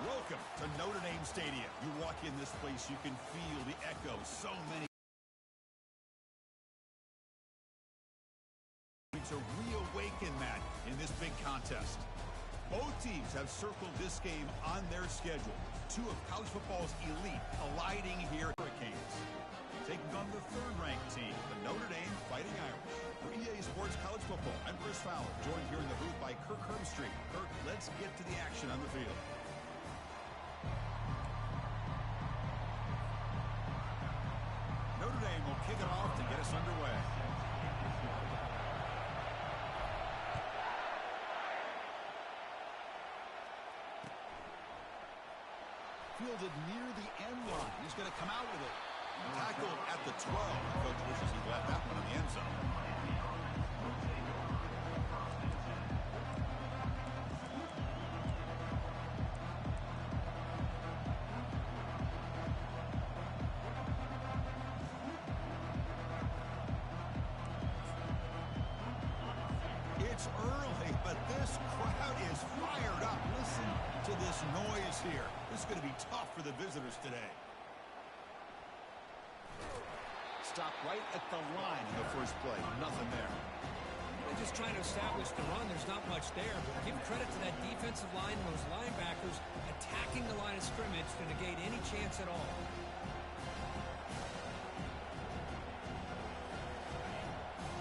Welcome to Notre Dame Stadium. You walk in this place, you can feel the echo. So many to reawaken that in this big contest. Both teams have circled this game on their schedule. Two of college football's elite colliding here. Hurricanes taking on the third-ranked team, the Notre Dame Fighting Irish. For EA Sports College Football, I'm Chris Fowler, joined here in the booth by Kirk Herbstreit. Kirk, let's get to the action on the field. Notre Dame will kick it off to get us underway. Fielded near the end line. He's going to come out with it. Tackled at the 12. Coach wishes he left that one in the end zone. It's early, but this crowd is fired up. Listen to this noise here. This is going to be tough for the visitors today. Stopped right at the line in the first play. Nothing there. They're just trying to establish the run. There's not much there. But give credit to that defensive line and those linebackers attacking the line of scrimmage to negate any chance at all.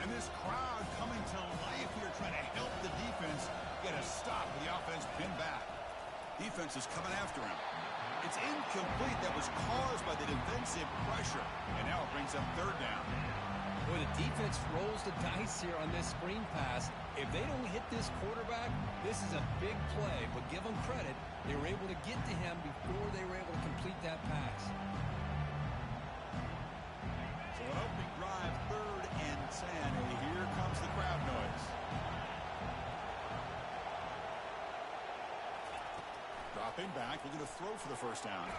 And this crowd coming to life here, trying to help the defense get a stop with the offense pinned back. Defense is coming after him. It's incomplete. That was caused by the defensive pressure. And now it brings up third down. Boy, the defense rolls the dice here on this screen pass. If they don't hit this quarterback, this is a big play. But give them credit. They were able to get to him before they were able to complete that pass. So an opening drive, 3rd and 10. Here comes the crowd noise. Dropping back, looking to throw for the first down.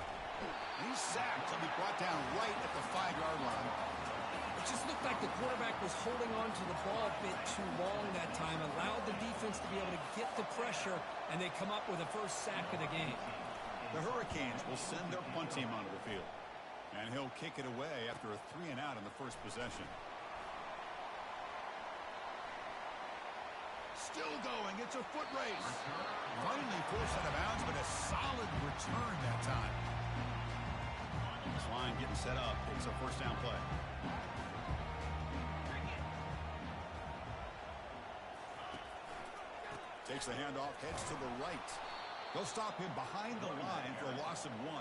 He's sacked. He'll be brought down right at the 5-yard line. It just looked like the quarterback was holding on to the ball a bit too long that time, allowed the defense to be able to get the pressure, and they come up with the first sack of the game. The Hurricanes will send their punt team onto the field. And he'll kick it away after a 3-and-out on the first possession. Still going. It's a foot race. Finally forced out of bounds, but a solid return that time. This line getting set up. It's a first down play. Takes the handoff, heads to the right. They'll stop him behind the line for a loss of 1.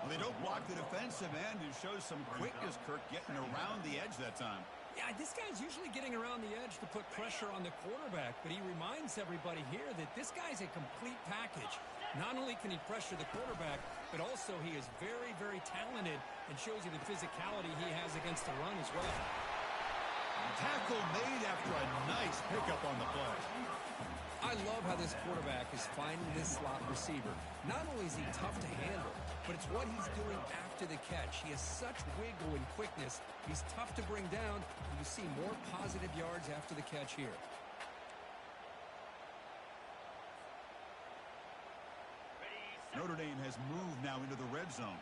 Well, they don't block the defensive end and shows some quickness, Kirk, getting around the edge that time. Yeah, this guy's usually getting around the edge to put pressure on the quarterback, but he reminds everybody here that this guy's a complete package. Not only can he pressure the quarterback, but also he is very, very talented and shows you the physicality he has against the run as well. Tackle made after a nice pickup on the play. I love how this quarterback is finding this slot receiver. Not only is he tough to handle, but it's what he's doing after the catch. He has such wiggle and quickness. He's tough to bring down. You see more positive yards after the catch here. Notre Dame has moved now into the red zone.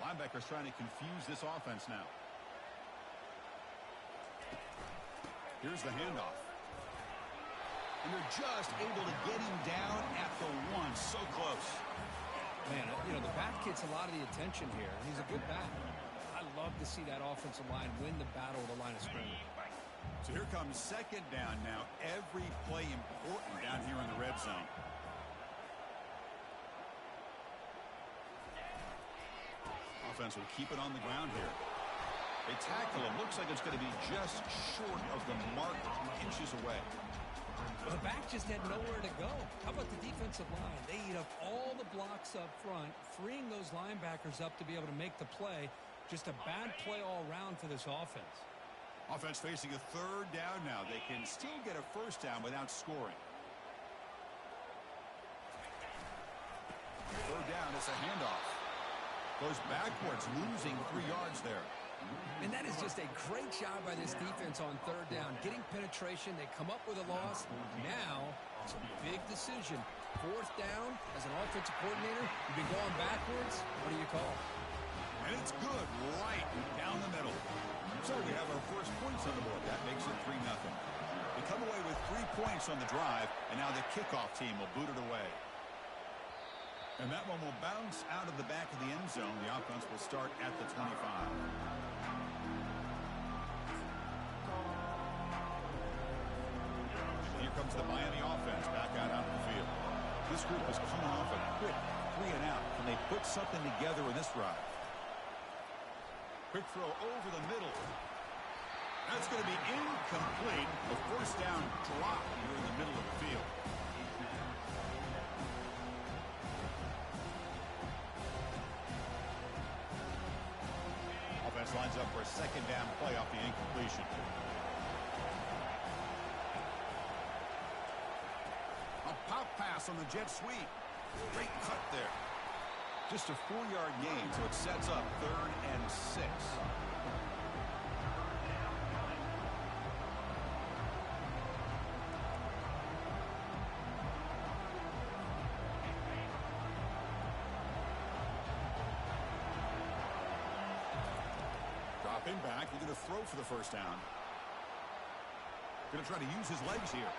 Linebackers trying to confuse this offense now. Here's the handoff. And they're just able to get him down at the 1. So close. Man, you know, the back gets a lot of the attention here. He's a good back. I love to see that offensive line win the battle of the line of scrimmage. So here comes second down now. Every play important down here in the red zone. Offense will keep it on the ground here. They tackle him. Looks like it's going to be just short of the mark, inches away. The back just had nowhere to go. How about the defensive line? They eat up all the blocks up front, freeing those linebackers up to be able to make the play. Just a bad play all around for this offense. Offense facing a third down now. They can still get a first down without scoring. Third down, it's a handoff. Goes backwards, losing 3 yards there. And that is just a great job by this defense on third down. Getting penetration, they come up with a loss. Now, it's a big decision. Fourth down, as an offensive coordinator, you've been going backwards. What do you call? And it's good right down the middle. So we have our first points on the board. That makes it 3-0. They come away with 3 points on the drive, and now the kickoff team will boot it away. And that one will bounce out of the back of the end zone. The offense will start at the 25. Here comes the Miami offense back out onto the field. This group is coming off a quick 3-and-out. Can they put something together in this drive? Quick throw over the middle. That's going to be incomplete. The first down drop here in the middle of the field. Offense lines up for a second down play off the incompletion. A pop pass on the jet sweep. Great cut there. Just a 4-yard gain, so it sets up 3rd and 6. Dropping back, he's going to throw for the first down. Going to try to use his legs here.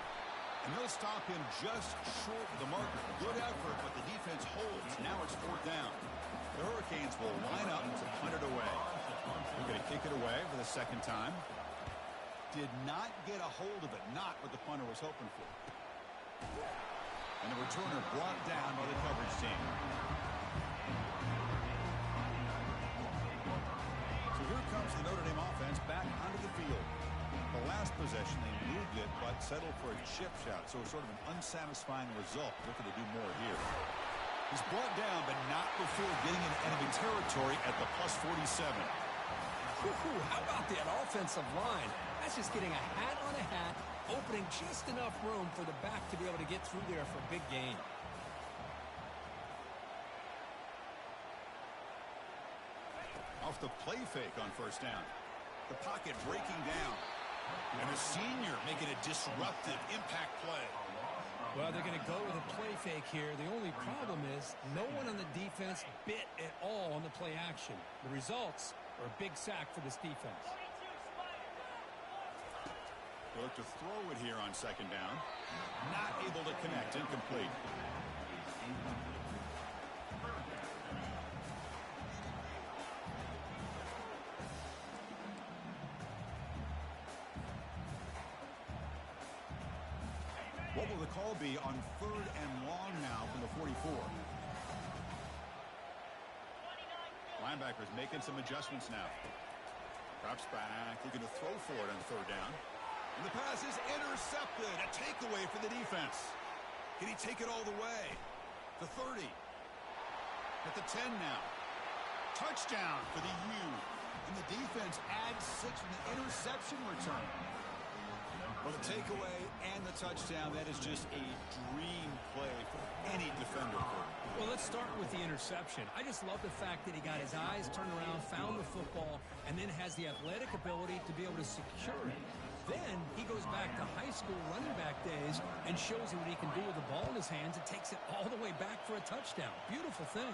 And they'll stop him just short of the marker. Good effort, but the defense holds. Now it's 4th down. The Hurricanes will line up to punt it away. They're going to kick it away for the second time. Did not get a hold of it. Not what the punter was hoping for. And the returner brought down by the coverage team. So here comes the Notre Dame offense back onto the field. The last possession, they moved it, but settled for a chip shot. So sort of an unsatisfying result. Looking to do more here. He's brought down, but not before getting into enemy territory at the +47. How about that offensive line? That's just getting a hat on a hat, opening just enough room for the back to be able to get through there for a big gain. Off the play fake on first down. The pocket breaking down. And a senior making a disruptive impact play. Well, they're going to go with a play fake here. The only problem is no one on the defense bit at all on the play action. The results are a big sack for this defense. They look to throw it here on second down. Not able to connect. Incomplete. What will the call be on 3rd and long now from the 44? Linebackers making some adjustments now. Drops back. They're going to throw for it on 3rd down. And the pass is intercepted. A takeaway for the defense. Can he take it all the way? The 30. At the 10 now. Touchdown for the U. And the defense adds 6 from the interception return. Well, the takeaway and the touchdown, that is just a dream play for any defender. Well, let's start with the interception. I just love the fact that he got his eyes turned around, found the football, and then has the athletic ability to be able to secure it. Then he goes back to high school running back days and shows you what he can do with the ball in his hands and takes it all the way back for a touchdown. Beautiful thing.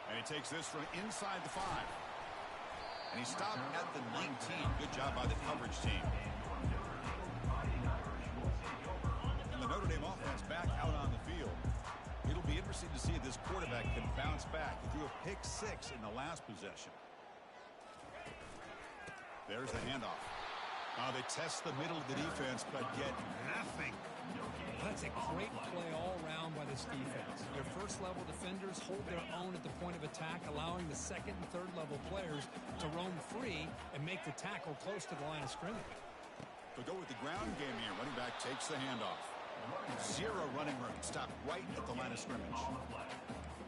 And he takes this from inside the 5. And he stopped at the 19. Good job by the coverage team. And the Notre Dame offense back out on the field. It'll be interesting to see if this quarterback can bounce back. He threw a pick 6 in the last possession. There's the handoff. They test the middle of the defense, but get nothing. That's a great play all around by this defense. Their first-level defenders hold their own at the point of attack, allowing the second and third-level players to roam free and make the tackle close to the line of scrimmage. They'll go with the ground game here. Running back takes the handoff. 0 running room. Stopped right at the line of scrimmage.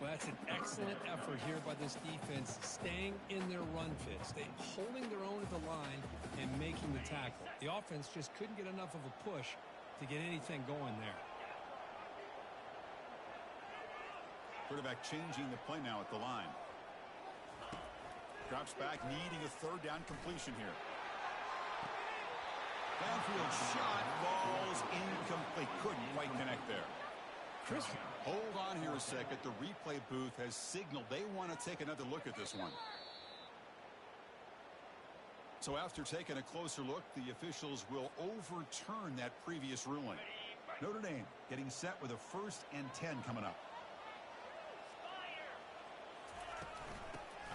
Well, that's an excellent effort here by this defense, staying in their run fits. They holding their own at the line and making the tackle. The offense just couldn't get enough of a push to get anything going there. Quarterback changing the play now at the line. Drops back, needing a third down completion here. Downfield shot falls incomplete. Couldn't quite connect there. Chris, hold on here a second. The replay booth has signaled they want to take another look at this one. So after taking a closer look, the officials will overturn that previous ruling. Notre Dame getting set with a 1st and 10 coming up.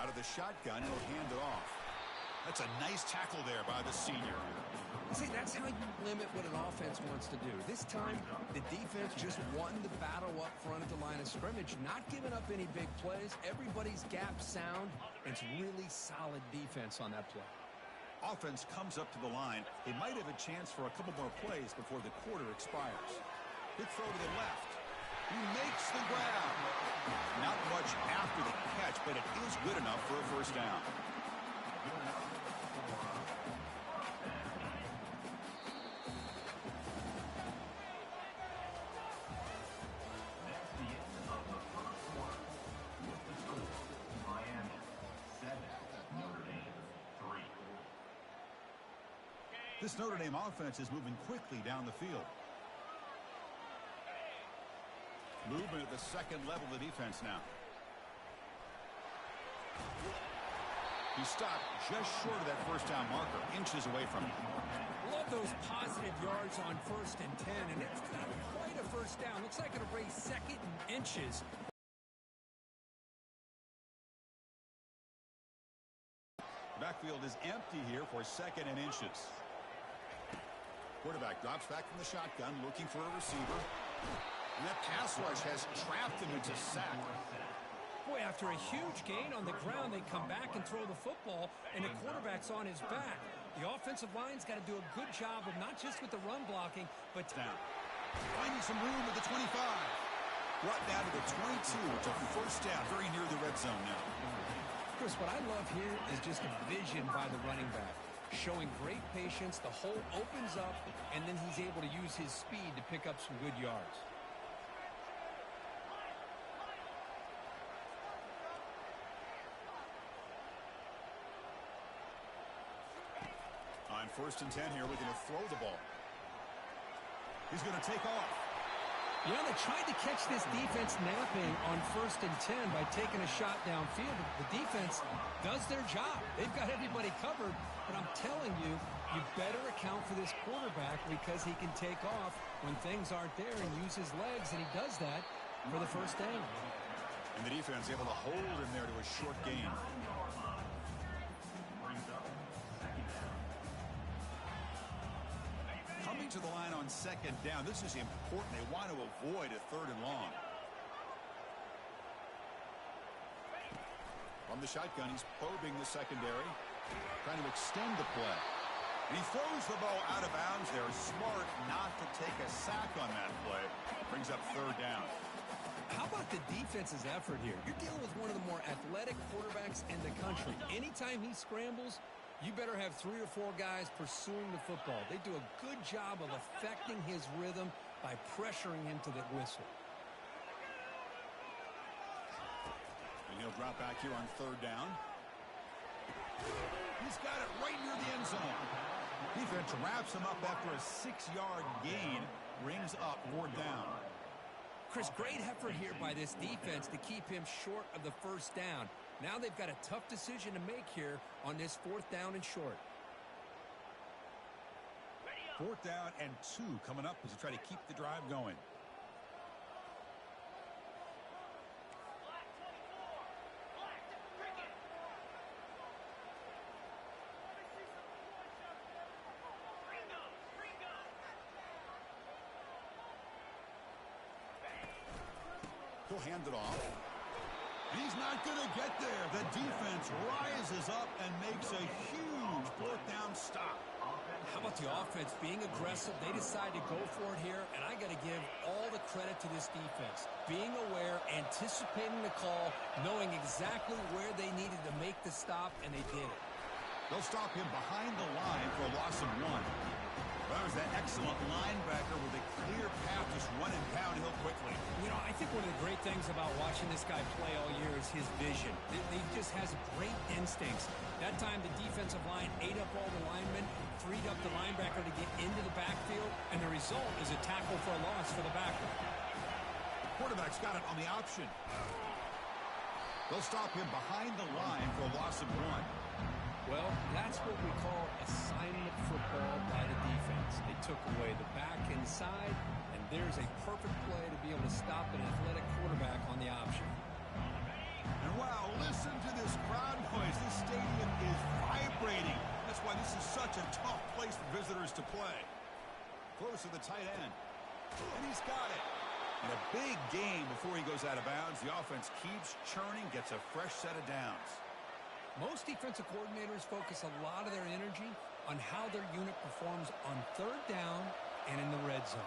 Out of the shotgun, he'll hand it off. That's a nice tackle there by the senior. See, that's how you limit what an offense wants to do. This time, the defense just won the battle up front at the line of scrimmage, not giving up any big plays. Everybody's gap sound. It's really solid defense on that play. Offense comes up to the line. They might have a chance for a couple more plays before the quarter expires. Big throw to the left. He makes the grab. Not much after the catch, but it is good enough for a 1st down. This Notre Dame offense is moving quickly down the field. Movement at the second level of the defense now. He stopped just short of that 1st down marker, inches away from it. Love those positive yards on 1st and 10, and it's not quite a 1st down. Looks like it'll raise 2nd and inches. Backfield is empty here for 2nd and inches. Quarterback drops back from the shotgun, looking for a receiver. And that pass rush has trapped him into sack. Boy, after a huge gain on the ground, they come back and throw the football, and the quarterback's on his back. The offensive line's got to do a good job of not just with the run blocking, but down. Finding some room at the 25. Brought down to the 22. It's a 1st down, very near the red zone now. Chris, what I love here is just a vision by the running back. Showing great patience, the hole opens up, and then he's able to use his speed to pick up some good yards. On 1st and 10 here, looking to throw the ball. He's going to take off. You know, they tried to catch this defense napping on 1st and 10 by taking a shot downfield. The defense does their job. They've got everybody covered. But I'm telling you, you better account for this quarterback because he can take off when things aren't there and use his legs, and he does that for the 1st down. And the defense able to hold him there to a short gain. Coming to the line on 2nd down. This is important. They want to avoid a 3rd and long. From the shotgun, he's probing the secondary, trying to extend the play. And he throws the ball out of bounds there. Smart not to take a sack on that play. Brings up 3rd down. How about the defense's effort here? You're dealing with one of the more athletic quarterbacks in the country. Anytime he scrambles, you better have 3 or 4 guys pursuing the football. They do a good job of affecting his rhythm by pressuring him to the whistle. And he'll drop back here on 3rd down. He's got it right near the end zone. Defense wraps him up after a 6-yard gain. Brings up 4th down. Chris, great effort here by this defense to keep him short of the 1st down. Now they've got a tough decision to make here on this 4th down and short. 4th down and 2 coming up as they try to keep the drive going. He'll hand it off. He's not going to get there. The defense rises up and makes a huge 4th down stop. How about the offense being aggressive? They decide to go for it here, and I got to give all the credit to this defense. Being aware, anticipating the call, knowing exactly where they needed to make the stop, and they did it. They'll stop him behind the line for a loss of 1. Well, there's that excellent linebacker with a clear path, just running downhill quickly. You know, I think one of the great things about watching this guy play all year is his vision. He just has great instincts. That time, the defensive line ate up all the linemen, freed up the linebacker to get into the backfield, and the result is a tackle for a loss for the backer. Quarterback's got it on the option. They'll stop him behind the line for a loss of 1. Well, that's what we call assignment football by the defense. They took away the back inside, and there's a perfect play to be able to stop an athletic quarterback on the option. And wow, listen to this crowd noise. This stadium is vibrating. That's why this is such a tough place for visitors to play. Close to the tight end. And he's got it. And a big game before he goes out of bounds. The offense keeps churning, gets a fresh set of downs. Most defensive coordinators focus a lot of their energy on how their unit performs on third down and in the red zone.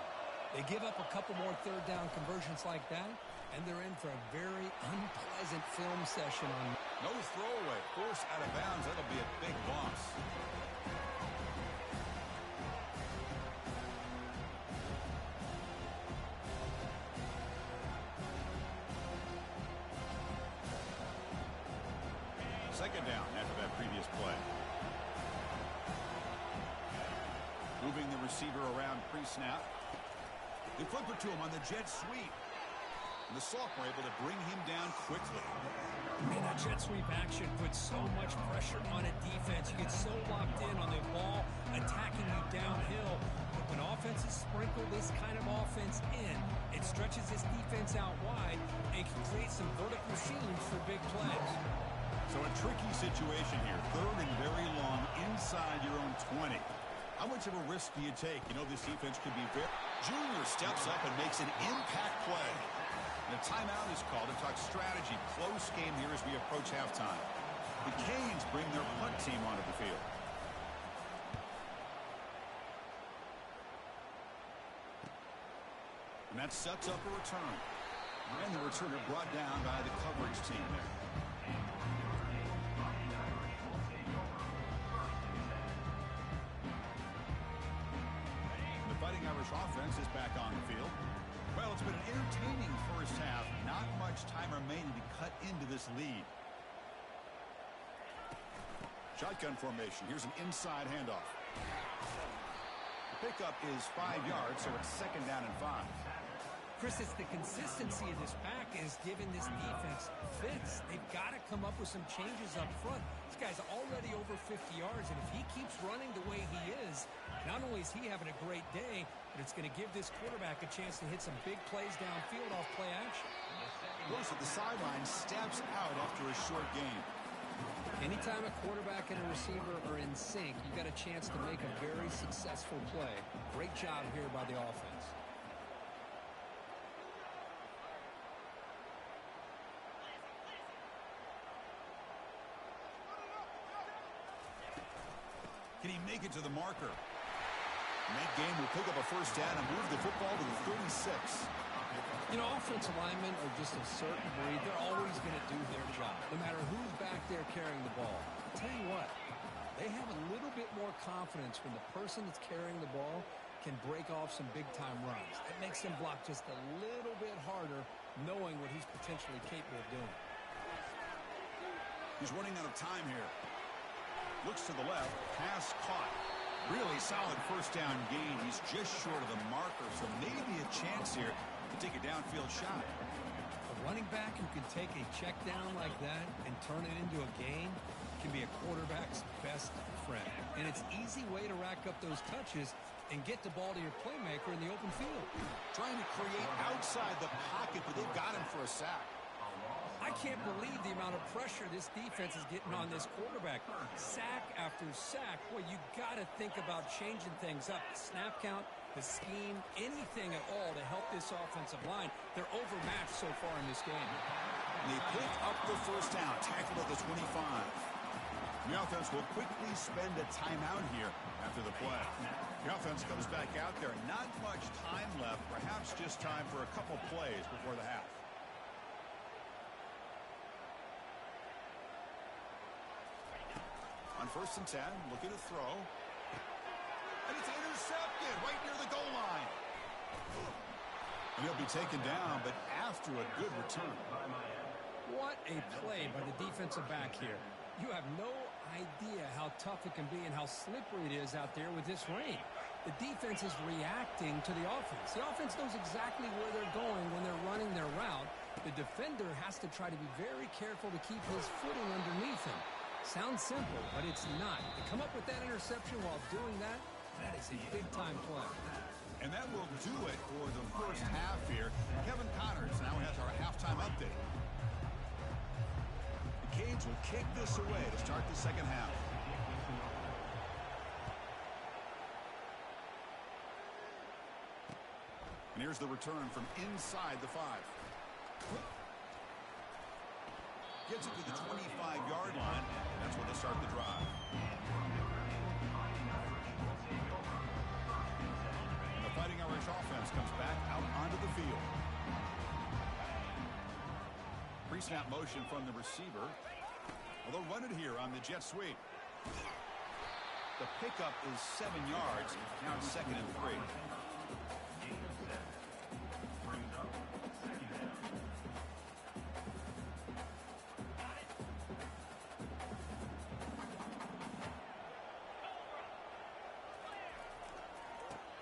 They give up a couple more third down conversions like that, and they're in for a very unpleasant film session on. No throwaway. Force out of bounds. That'll be a big loss. Second down after that previous play. Moving the receiver around pre-snap. They flip it to him on the jet sweep. And the sophomore able to bring him down quickly. Man, that jet sweep action puts so much pressure on a defense. You get so locked in on the ball attacking you downhill. But when offenses sprinkle this kind of offense in, it stretches this defense out wide and can create some vertical seams for big plays. So a tricky situation here. Third and very long inside your own 20. How much of a risk do you take? You know this defense could be very... Junior steps up and makes an impact play. And a timeout is called to talk strategy. Close game here as we approach halftime. The Canes bring their punt team onto the field. And that sets up a return. And the returner brought down by the coverage team there. Fighting Irish offense is back on the field. Well, it's been an entertaining first half. Not much time remaining to cut into this lead. Shotgun formation. Here's an inside handoff. The pickup is 5 yards, so it's second down and 5. Chris, it's the consistency of this pack is giving this defense fits. They've got to come up with some changes up front. This guy's already over 50 yards, and if he keeps running the way he is, not only is he having a great day, but it's going to give this quarterback a chance to hit some big plays downfield off play action. Goes to the sideline, steps out after a short game. Anytime a quarterback and a receiver are in sync, you got a chance to make a very successful play. Great job here by the offense. Can he make it to the marker? And that game will pick up a first down and move the football to the 36. You know, offensive linemen are just a certain breed. They're always going to do their job, no matter who's back there carrying the ball. I'll tell you what, they have a little bit more confidence when the person that's carrying the ball can break off some big-time runs. That makes them block just a little bit harder, knowing what he's potentially capable of doing. He's running out of time here. Looks to the left, pass caught. Really solid first down gain. He's just short of the marker, so maybe a chance here to take a downfield shot. A running back who can take a check down like that and turn it into a gain can be a quarterback's best friend. And it's an easy way to rack up those touches and get the ball to your playmaker in the open field. Trying to create outside the pocket, but they've got him for a sack. I can't believe the amount of pressure this defense is getting on this quarterback. Sack after sack. Well, you got to think about changing things up. The snap count, the scheme, anything at all to help this offensive line. They're overmatched so far in this game. They pick up the first down, tackled at the 25. The offense will quickly spend a timeout here after the play. The offense comes back out there. Not much time left. Perhaps just time for a couple plays before the half. On 1st and 10, looking to throw. And it's intercepted. intercepted right near the goal line. And he'll be taken down, but after a good return. What a play by the defensive back here. You have no idea how tough it can be and how slippery it is out there with this rain. The defense is reacting to the offense. The offense knows exactly where they're going when they're running their route. The defender has to try to be very careful to keep his footing underneath him. Sounds simple, but it's not. To come up with that interception while doing that, that is a big-time play. And that will do it for the first half here. Kevin Connors now has our halftime update. The Canes will kick this away to start the second half. And here's the return from inside the 5. Gets it to the 25-yard line, and that's where they start the drive. And the Fighting Irish offense comes back out onto the field. Pre-snap motion from the receiver. Well, they'll run it here on the jet sweep. The pickup is 7 yards. Now it's 2nd and 3.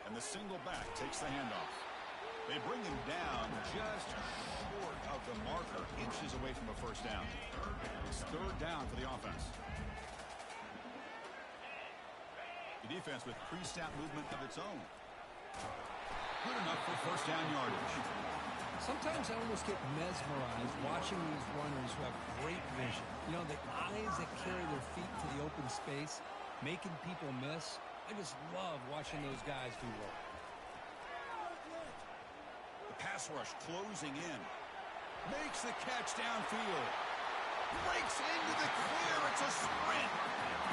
And the single back takes the handoff. They bring him down just short of the marker, inches away from a first down. It's 3rd down for the offense. The defense with pre-snap movement of its own. Good enough for first down yardage. Sometimes I almost get mesmerized watching these runners who have great vision. You know, the eyes that carry their feet to the open space, making people miss. I just love watching those guys do work. The pass rush closing in. Makes the catch downfield. Breaks into the clear. It's a sprint.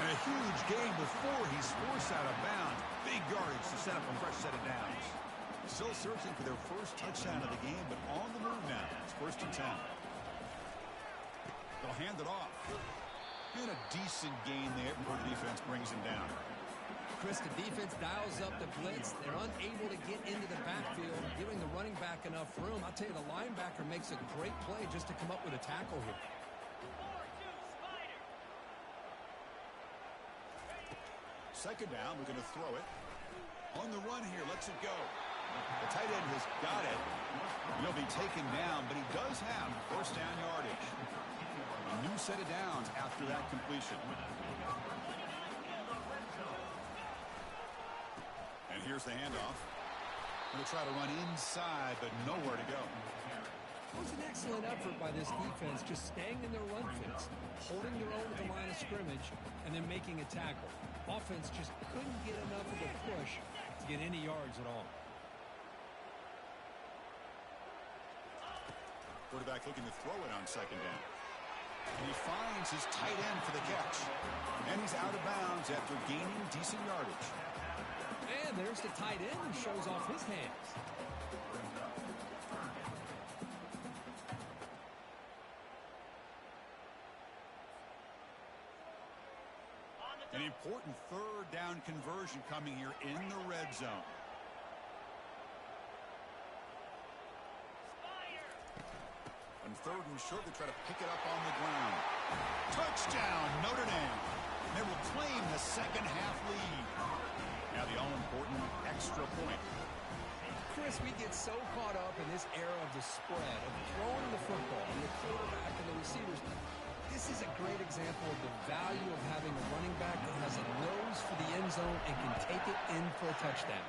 And a huge gain before he's forced out of bounds. Big yardage to set up a fresh set of downs. Still searching for their first touchdown of the game, but on the move now. It's 1st and 10. They'll hand it off. And a decent gain there before the defense brings him down. Chris, the defense dials up the blitz. They're unable to get into the backfield, giving the running back enough room. I'll tell you, the linebacker makes a great play just to come up with a tackle here. Second down, we're going to throw it. On the run here, lets it go. The tight end has got it. He'll be taken down, but he does have first down yardage. A new set of downs after that completion. And here's the handoff. Going to try to run inside, but nowhere to go. It was an excellent effort by this defense, just staying in their run fits, holding their own at the line of scrimmage, and then making a tackle. Offense just couldn't get enough of a push to get any yards at all. Quarterback looking to throw it on second down. And he finds his tight end for the catch. And he's out of bounds after gaining decent yardage. And there's the tight end who shows off his hands. An important 3rd down conversion coming here in the red zone. On 3rd and short, they try to pick it up on the ground. Touchdown, Notre Dame. They will claim the second half lead. Now the all-important extra point. Chris, we get so caught up in this era of the spread, of throwing the football, and the quarterback and the receivers. This is a great example of the value of having a running back that has a nose for the end zone and can take it in for a touchdown.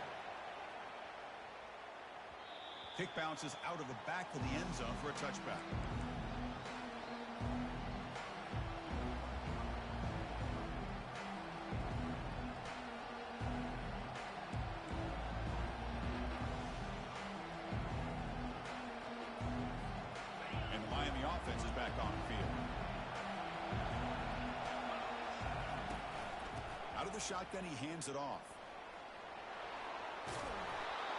Kick bounces out of the back of the end zone for a touchback. And the Miami offense is back on the field. Out of the shotgun, he hands it off.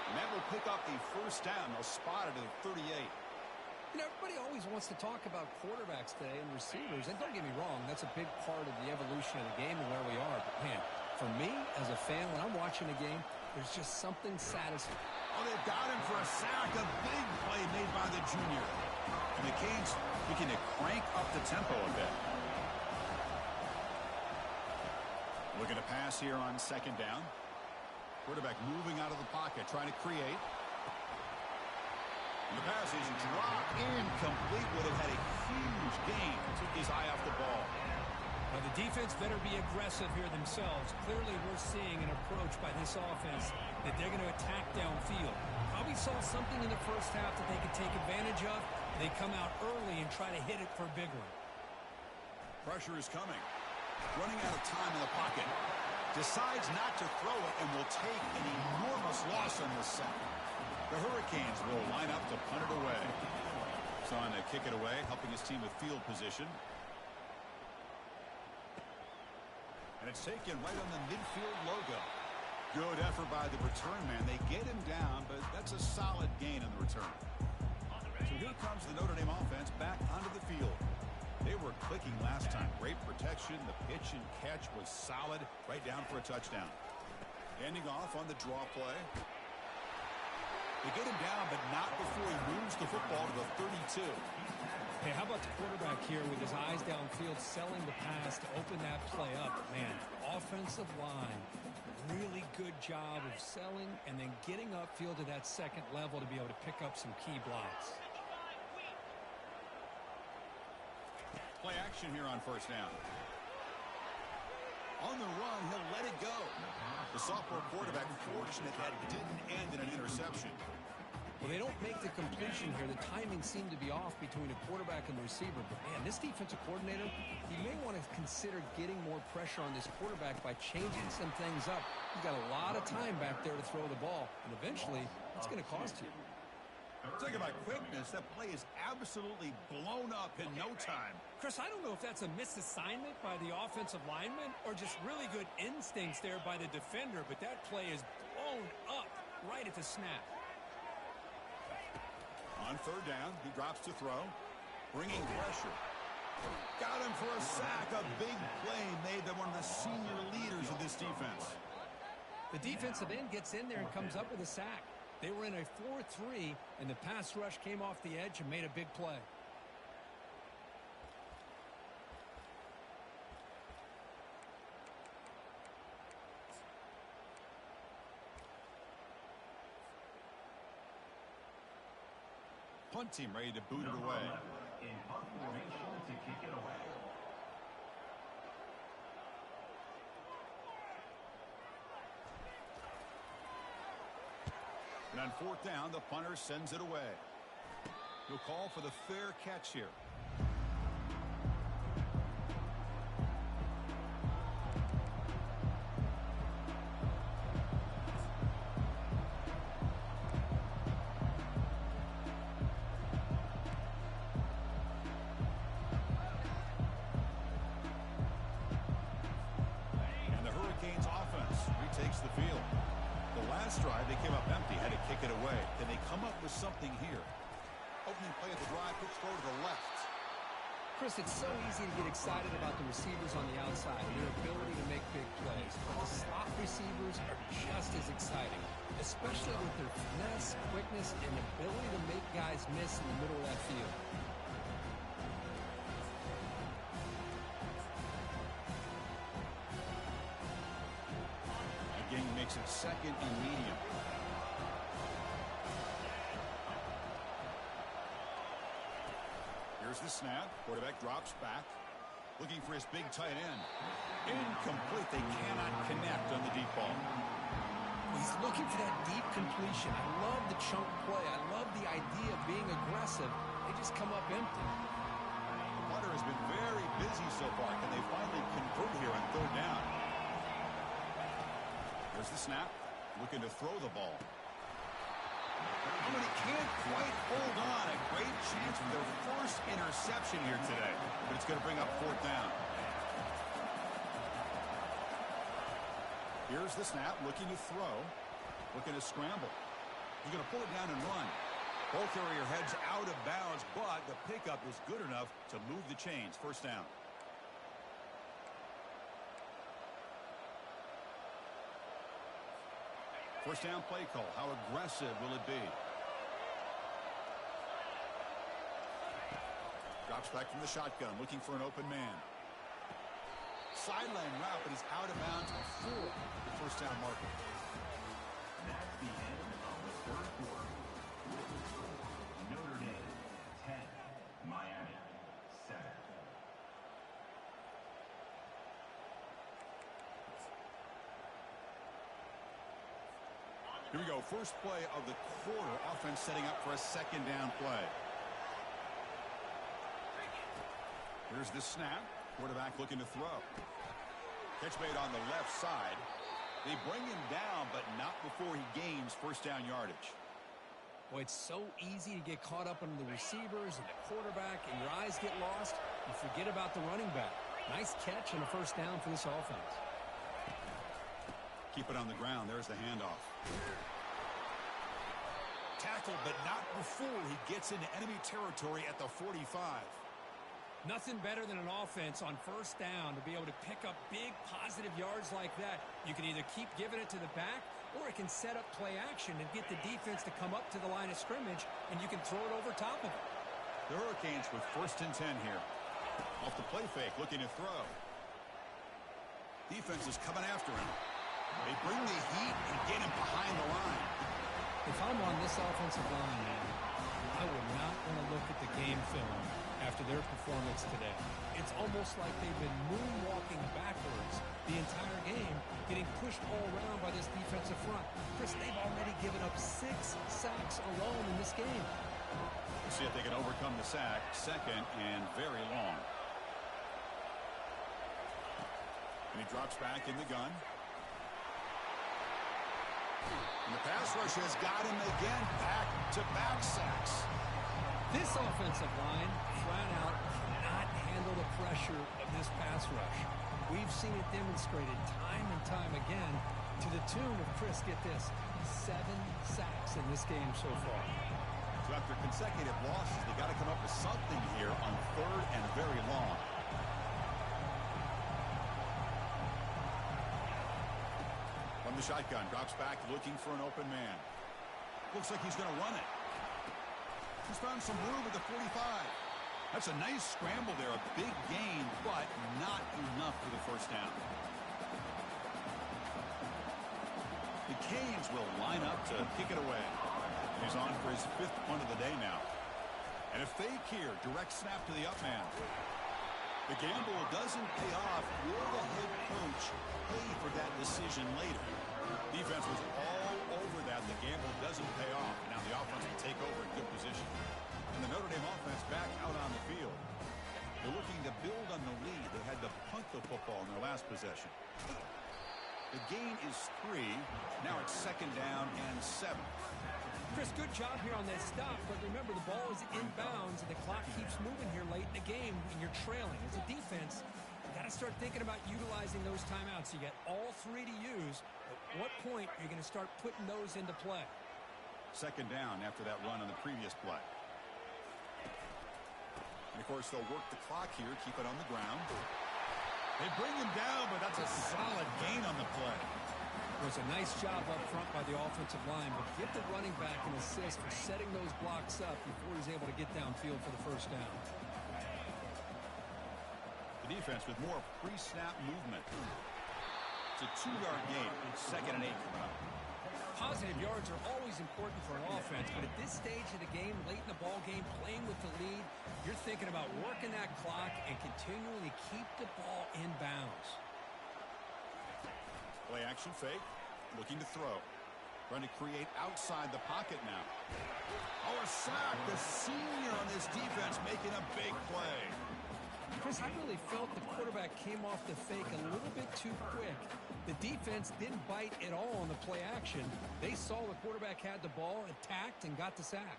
And that will pick up the first down. They'll spot it at 38. You know, everybody always wants to talk about quarterbacks today and receivers. And don't get me wrong, that's a big part of the evolution of the game and where we are. But, man, for me as a fan, when I'm watching a game, There's just something satisfying. Oh, they've got him for a sack. A big play made by the junior. And the Canes looking to crank up the tempo a bit. Looking to pass here on second down. Quarterback moving out of the pocket, trying to create. And the pass is dropped incomplete. Would have had a huge gain. Took his eye off the ball. Now the defense better be aggressive here themselves. Clearly we're seeing an approach by this offense that they're going to attack downfield. Probably saw something in the first half that they could take advantage of. They come out early and try to hit it for a big one. Pressure is coming. Running out of time in the pocket. Decides not to throw it and will take an enormous loss on this sack. The Hurricanes will line up to punt it away. So on to kick it away, helping his team with field position. And it's taken right on the midfield logo. Good effort by the return man. They get him down, but that's a solid gain on the return. So here comes the Notre Dame offense back onto the field. They were clicking last time. Great protection. The pitch and catch was solid. Right down for a touchdown. Handing off on the draw play. They get him down, but not before he moves the football to the 32. Hey, how about the quarterback here with his eyes downfield, selling the pass to open that play up? Man, offensive line, really good job of selling and then getting upfield to that second level to be able to pick up some key blocks. Play action here on first down. On the run, he'll let it go. The sophomore quarterback fortunate that didn't end in an interception. Well, they don't make the completion here. The timing seemed to be off between a quarterback and the receiver. But, man, this defensive coordinator, he may want to consider getting more pressure on this quarterback by changing some things up. He's got a lot of time back there to throw the ball. And eventually, it's going to cost you. Talk about quickness. That play is absolutely blown up in no time. Chris, I don't know if that's a misassignment by the offensive lineman or just really good instincts there by the defender, but that play is blown up right at the snap. On third down, he drops to throw, bringing pressure. Got him for a sack. A big play made by one of the senior leaders of this defense. The defensive end gets in there and comes up with a sack. They were in a 4-3, and the pass rush came off the edge and made a big play. Punt team ready to boot it away. In punt formation to kick it away. And on fourth down, the punter sends it away. He'll call for the fair catch here. And the Hurricanes offense retakes the field. The last drive, they came up empty, had to kick it away. Then they come up with something here. Opening play of the drive, quick throw to the left. Chris, it's so easy to get excited about the receivers on the outside and their ability to make big plays. But the slot receivers are just as exciting, especially with their finesse, quickness, and ability to make guys miss in the middle of that field. Again, makes it second and medium. Here's the snap. Quarterback drops back. Looking for his big tight end. Incomplete. They cannot connect on the deep ball. He's looking for that deep completion. I love the chunk play. I love the idea of being aggressive. They just come up empty. The punter has been very busy so far. Can they finally convert here on third down? There's the snap. Looking to throw the ball. Oh, and he can't quite hold on. A great chance for their first interception here today. But it's going to bring up fourth down. Here's the snap. Looking to throw. Looking to scramble. He's going to pull it down and run. Ball carrier heads out of bounds, but the pickup is good enough to move the chains. First down. First down play call. How aggressive will it be? Drops back from the shotgun, looking for an open man. Sideline route, but he's out of bounds before the first down marker. That's the end of the third quarter. Notre Dame 10, Miami 7. Here we go. First play of the quarter. Offense setting up for a second down play. Here's the snap. Quarterback looking to throw. Catch made on the left side. They bring him down, but not before he gains first down yardage. Boy, it's so easy to get caught up on the receivers and the quarterback, and your eyes get lost. You forget about the running back. Nice catch and a first down for this offense. Keep it on the ground. There's the handoff. Tackled, but not before he gets into enemy territory at the 45. Nothing better than an offense on first down to be able to pick up big positive yards like that. You can either keep giving it to the back, or it can set up play action and get the defense to come up to the line of scrimmage, and you can throw it over top of it. The Hurricanes with 1st and 10 here. Off the play fake, looking to throw. Defense is coming after him. They bring the heat and get him behind the line. If I'm on this offensive line, man, I would not want to look at the game film after their performance today. It's almost like they've been moonwalking backwards the entire game, getting pushed all around by this defensive front. Chris, they've already given up 6 sacks alone in this game. We'll see if they can overcome the sack. Second and very long. And he drops back in the gun. And the pass rush has got him again. Back-to-back sacks. This offensive line, flat out, cannot handle the pressure of this pass rush. We've seen it demonstrated time and time again to the tune of, Chris, get this, 7 sacks in this game so far. So after consecutive losses, they got to come up with something here on 3rd and very long. From the shotgun, drops back looking for an open man. Looks like he's going to run it. He's found some room at the 45. That's a nice scramble there, a big gain, but not enough for the first down. The Canes will line up to kick it away. He's on for his 5th punt of the day now. And a fake here, direct snap to the up man. The gamble doesn't pay off. Will the head coach pay for that decision later? Defense was all over that. The gamble doesn't pay off. Now the offense will take over in good position. And the Notre Dame offense back out on the field. They're looking to build on the lead. They had to punt the football in their last possession. The gain is 3. Now it's 2nd down and 7. Chris, good job here on that stop, but remember the ball is inbounds and the clock keeps moving here late in the game and you're trailing. As a defense, you got to start thinking about utilizing those timeouts. You got all 3 to use. At what point are you going to start putting those into play? 2nd down after that run on the previous play. And, of course, they'll work the clock here, keep it on the ground. They bring him down, but that's a solid gain on the play. It was a nice job up front by the offensive line, but give the running back an assist for setting those blocks up before he's able to get downfield for the first down. The defense with more pre-snap movement. It's a 2-yard gain. 2nd and 8 coming up. Positive yards are always important for an offense, but at this stage of the game, late in the ball game, playing with the lead, you're thinking about working that clock and continuing to keep the ball in bounds. Play action fake. Looking to throw. Trying to create outside the pocket now. Oh, a sack. The senior on this defense making a big play. Chris, I really felt the quarterback came off the fake a little bit too quick. The defense didn't bite at all on the play action. They saw the quarterback had the ball, attacked, and got the sack.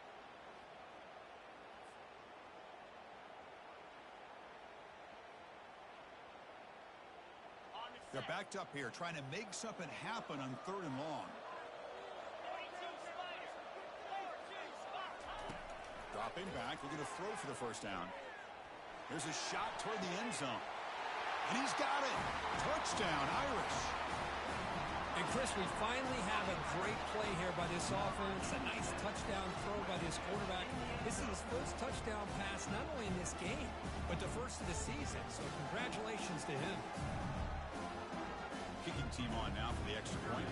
They're backed up here, trying to make something happen on 3rd and long. Dropping back, looking to throw for the first down. There's a shot toward the end zone. And he's got it. Touchdown, Irish. And Chris, we finally have a great play here by this offense. A nice touchdown throw by this quarterback. This is his first touchdown pass, not only in this game, but the first of the season. So congratulations to him. Kicking team on now for the extra point.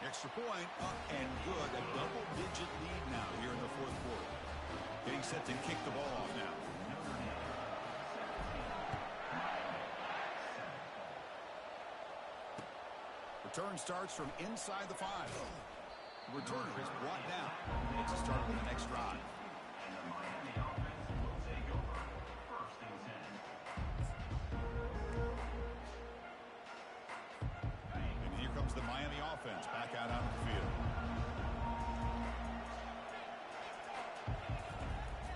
Extra point up and good. A double-digit lead now here in the fourth quarter. Getting set to kick the ball off now. Return starts from inside the 5. The returner is brought down. It's a start with the next drive. And the Miami offense will take over. First and 10. And here comes the Miami offense back out onto the field.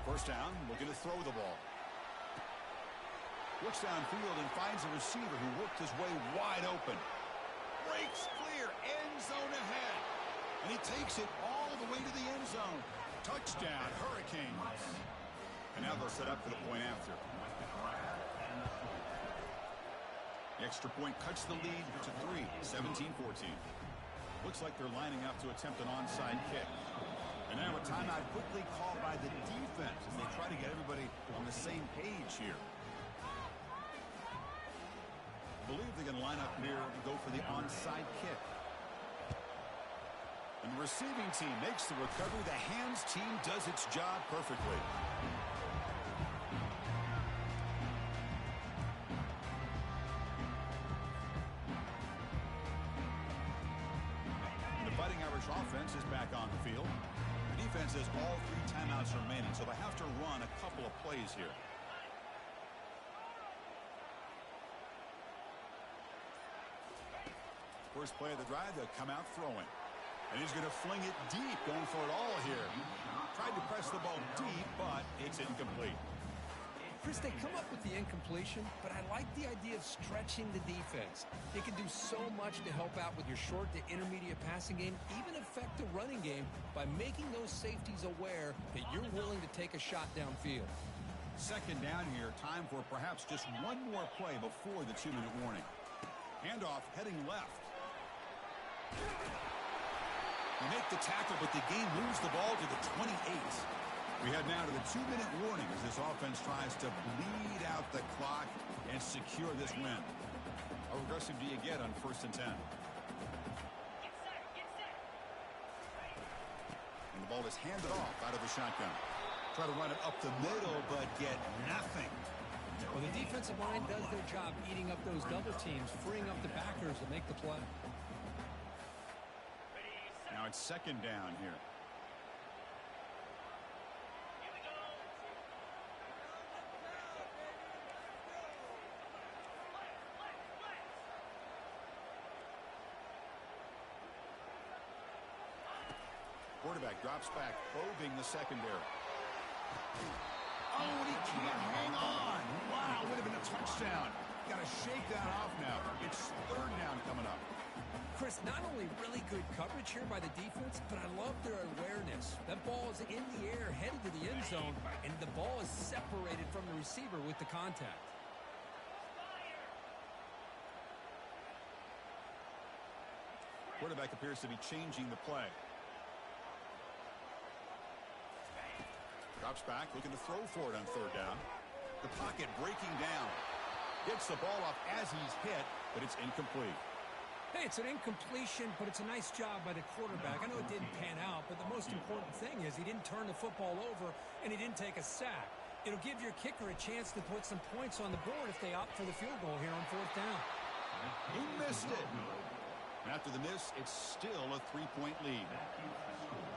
First down, looking to throw the ball. Looks downfield and finds a receiver who worked his way wide open. Breaks clear, end zone ahead. And he takes it all the way to the end zone. Touchdown, Hurricanes. And now they'll set up for the point after. The extra point cuts the lead to 3, 17-14. Looks like they're lining up to attempt an onside kick. And now a timeout quickly called by the defense as they try to get everybody on the same page here. I believe they're going to line up here and go for the onside kick. And the receiving team makes the recovery. The hands team does its job perfectly. And the Fighting Irish offense is back on the field. The defense has all 3 timeouts remaining, so they have to run a couple of plays here. First play of the drive, they'll come out throwing. And he's going to fling it deep, going for it all here. Tried to press the ball deep, but it's incomplete. Chris, they come up with the incompletion, but I like the idea of stretching the defense. They can do so much to help out with your short to intermediate passing game, even affect the running game by making those safeties aware that you're willing to take a shot downfield. Second down here, time for perhaps just one more play before the 2-minute warning. Handoff heading left. They make the tackle, but the game moves the ball to the 28. We head now to the 2-minute warning as this offense tries to bleed out the clock and secure this win. How aggressive do you get on 1st and 10? And the ball is handed off out of the shotgun. Try to run it up the middle, but get nothing. Well, the defensive line does their job eating up those double teams, freeing up the backers to make the play. Now it's second down here. Quarterback drops back, probing the secondary. Oh, and he can't hang on. Wow, would have been a touchdown. Got to shake that off now. It's third down coming up. Chris, not only really good coverage here by the defense, but I love their awareness. That ball is in the air, headed to the end zone, and the ball is separated from the receiver with the contact. Quarterback appears to be changing the play. Drops back, looking to throw for it on third down. The pocket breaking down. Gets the ball off as he's hit, but it's incomplete. Hey, it's an incompletion, but it's a nice job by the quarterback. I know it didn't pan out, but the most important thing is he didn't turn the football over and he didn't take a sack. It'll give your kicker a chance to put some points on the board if they opt for the field goal here on fourth down. He missed it. And after the miss, it's still a 3-point lead.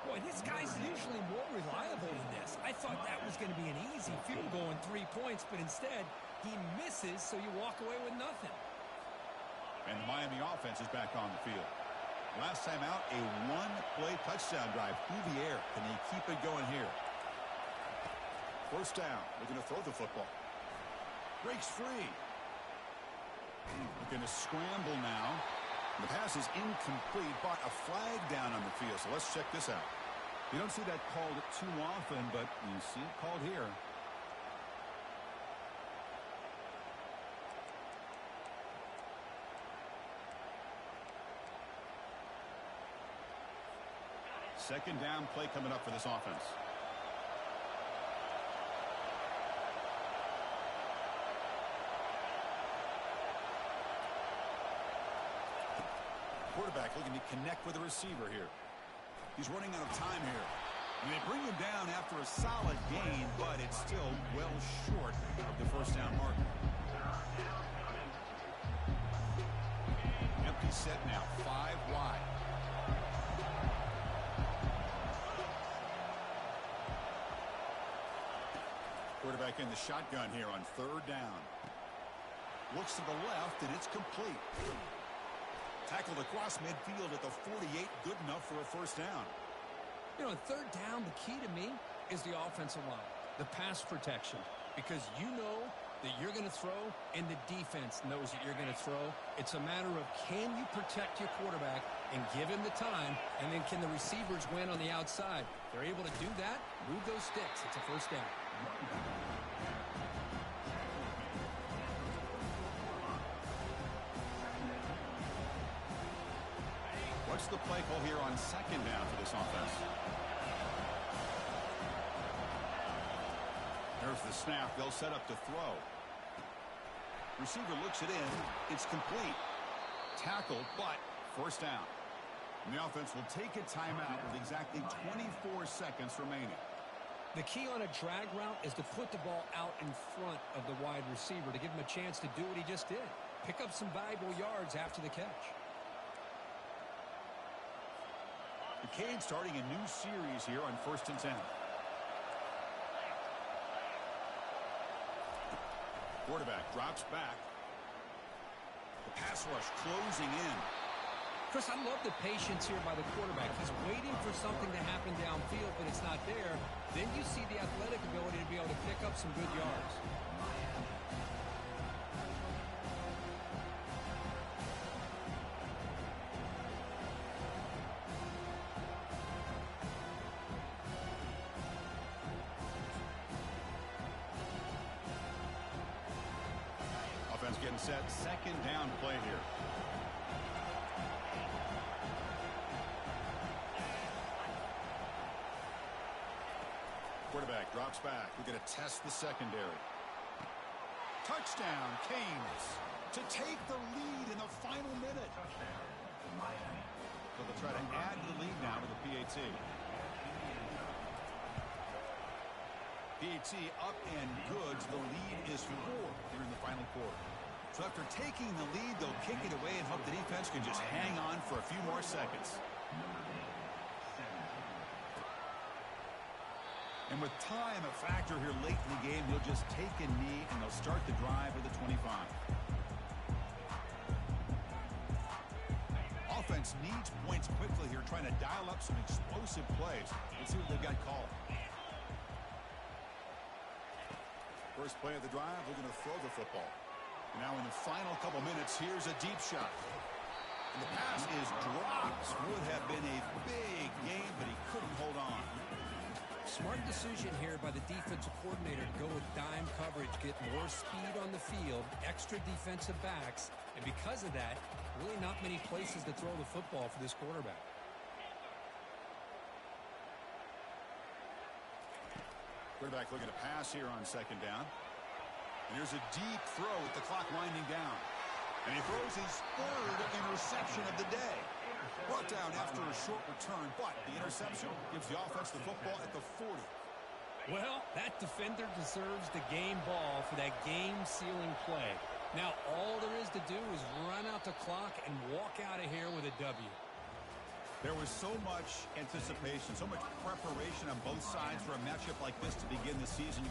Boy, this guy's usually more reliable than this. I thought that was going to be an easy field goal in 3 points, but instead, he misses, so you walk away with nothing. And the Miami offense is back on the field. Last time out, a one-play touchdown drive through the air. Can they keep it going here? First down, looking to throw the football. Breaks free. Looking to scramble now. The pass is incomplete, but a flag down on the field. So let's check this out. You don't see that called too often, but you see it called here. second down play coming up for this offense. Quarterback looking to connect with the receiver here. He's running out of time here. And they bring him down after a solid gain, but it's still well short of the first down mark. Empty set now, 5 wide. Quarterback in the shotgun here on third down. Looks to the left, and it's complete. Tackled across midfield at the 48, good enough for a first down. You know, on third down, the key to me is the offensive line, the pass protection, because you know that you're going to throw and the defense knows that you're going to throw. It's a matter of can you protect your quarterback and give him the time, and then can the receivers win on the outside? If they're able to do that, move those sticks. It's a first down. What's the play call here on second down for this offense? There's the snap. They'll set up to throw. Receiver looks it in. It's complete. Tackled, but first down. And the offense will take a timeout with exactly 24 seconds remaining. The key on a drag route is to put the ball out in front of the wide receiver to give him a chance to do what he just did. Pick up some valuable yards after the catch. The Canes starting a new series here on 1st and 10. Quarterback drops back. The pass rush closing in. Chris, I love the patience here by the quarterback. He's waiting for something to happen downfield, but it's not there. Then you see the athletic ability to be able to pick up some good yards. Offense getting set. Second down play here. Quarterback drops back. We're going to test the secondary. Touchdown, Canes, to take the lead in the final minute. So they'll try to add the lead now to the PAT. PAT up and good. The lead is 4 here in the final quarter. So after taking the lead, they'll kick it away and hope the defense can just hang on for a few more seconds. And with time a factor here late in the game, they'll just take a knee and they'll start the drive at the 25. Offense needs points quickly here, trying to dial up some explosive plays. Let's see what they've got called. First play of the drive, they're going to throw the football. Now in the final couple minutes, here's a deep shot. And the pass is dropped. Would have been a big game, but he couldn't hold on. Smart decision here by the defensive coordinator to go with dime coverage, get more speed on the field, extra defensive backs, and because of that, really not many places to throw the football for this quarterback. Quarterback looking to pass here on second down. And here's a deep throw with the clock winding down. And he throws his third interception of the day. Brought down after a short return, but the interception gives the offense the football at the 40. Well, that defender deserves the game ball for that game-sealing play. Now, all there is to do is run out the clock and walk out of here with a W. There was so much anticipation, so much preparation on both sides for a matchup like this to begin the season.